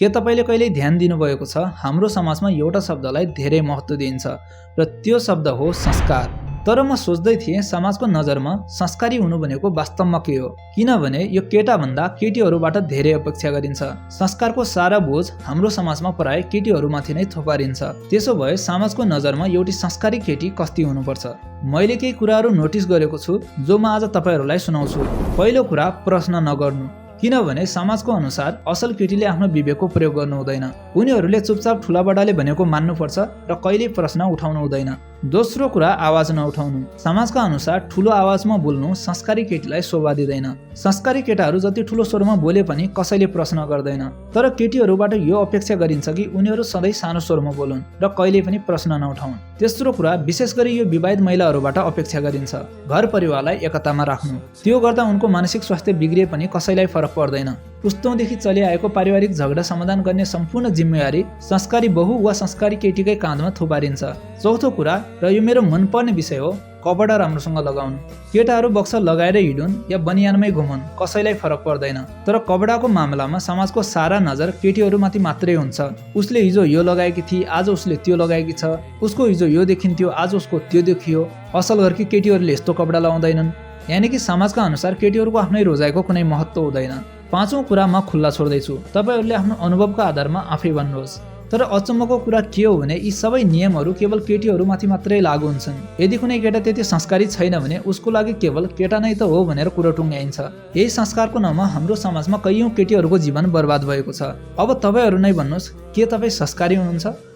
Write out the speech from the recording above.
के तपाईँले कहिल्यै ध्यान दिनुभएको छ हाम्रो समाजमा एउटा शब्दलाई धेरै महत्त्व दिइन्छ र त्यो शब्द हो संस्कार। तर म सोच्दै थिएँ समाजको नजरमा संस्कारी हुनु भनेको वास्तवमा के हो, किनभने यो केटाभन्दा केटीहरूबाट धेरै अपेक्षा गरिन्छ। संस्कारको सारा बोझ हाम्रो समाजमा प्राय केटीहरूमाथि नै थोपारिन्छ। त्यसो भए समाजको नजरमा एउटी संस्कारी केटी कस्ती हुनुपर्छ? मैले केही कुराहरू नोटिस गरेको छु जो म आज तपाईँहरूलाई सुनाउँछु। पहिलो कुरा, प्रश्न नगर्नु, किनभने समाजको अनुसार असल केटीले आफ्नो विवेकको प्रयोग गर्नु हुँदैन। उनीहरूले चुपचाप ठुलाबडाले भनेको मान्नुपर्छ र कहिल्यै प्रश्न उठाउनु हुँदैन। दोस्रो कुरा, आवाज नउठाउनु। समाजका अनुसार ठुलो आवाजमा बोल्नु संस्कारी केटीलाई शोभा दिँदैन। संस्कारी केटाहरू जति ठुलो स्वरमा बोले पनि कसैले प्रश्न गर्दैन, तर केटीहरूबाट यो अपेक्षा गरिन्छ कि उनीहरू सधैँ सानो स्वरमा बोलुन् र कहिले पनि प्रश्न नउठाउन्। तेस्रो कुरा, विशेष गरी यो विवाहित महिलाहरूबाट अपेक्षा गरिन्छ घर परिवारलाई एकतामा राख्नु। त्यो गर्दा उनको मानसिक स्वास्थ्य बिग्रिए पनि कसैलाई फरक पर्दैन। पुस्तौँदेखि चलिआएको पारिवारिक झगडा समाधान गर्ने सम्पूर्ण जिम्मेवारी संस्कारी बहु वा संस्कारी केटीकै काँधमा थुपारिन्छ। चौथो कुरा, र यो मेरो मनपर्ने विषय हो, कपडा राम्रोसँग लगाउनु। केटाहरू बक्सर लगाएर हिँडुन् या बनियानमै घुमुन् कसैलाई फरक पर्दैन, तर कपडाको मामलामा समाजको सारा नजर केटीहरूमाथि मात्रै हुन्छ। उसले हिजो यो लगाएकी थिए, आज उसले त्यो लगाएकी छ। उसको हिजो यो देखिन्थ्यो, आज उसको त्यो देखियो। असल घरकी केटीहरूले यस्तो कपडा लगाउँदैनन्। यानि कि समाजका अनुसार केटीहरूको आफ्नै रोजाइको कुनै महत्त्व हुँदैन। पाँचौं कुरा, म खुल्ला छोड्दैछु, तपाईँहरूले आफ्नो अनुभवको आधारमा आफै भन्नुहोस्। तर अचम्मको कुरा के हो भने यी सबै नियमहरू केवल केटीहरूमाथि मात्रै लागू हुन्छन्। यदि कुनै केटा त्यति संस्कारी छैन भने उसको लागि केवल केटा नै त हो भनेर कुरो टुङ्ग्याइन्छ। यही संस्कारको नाममा हाम्रो समाजमा कैयौं केटीहरूको जीवन बर्बाद भएको छ। अब तपाईँहरू नै भन्नुहोस्, के तपाईँ संस्कारी हुनुहुन्छ?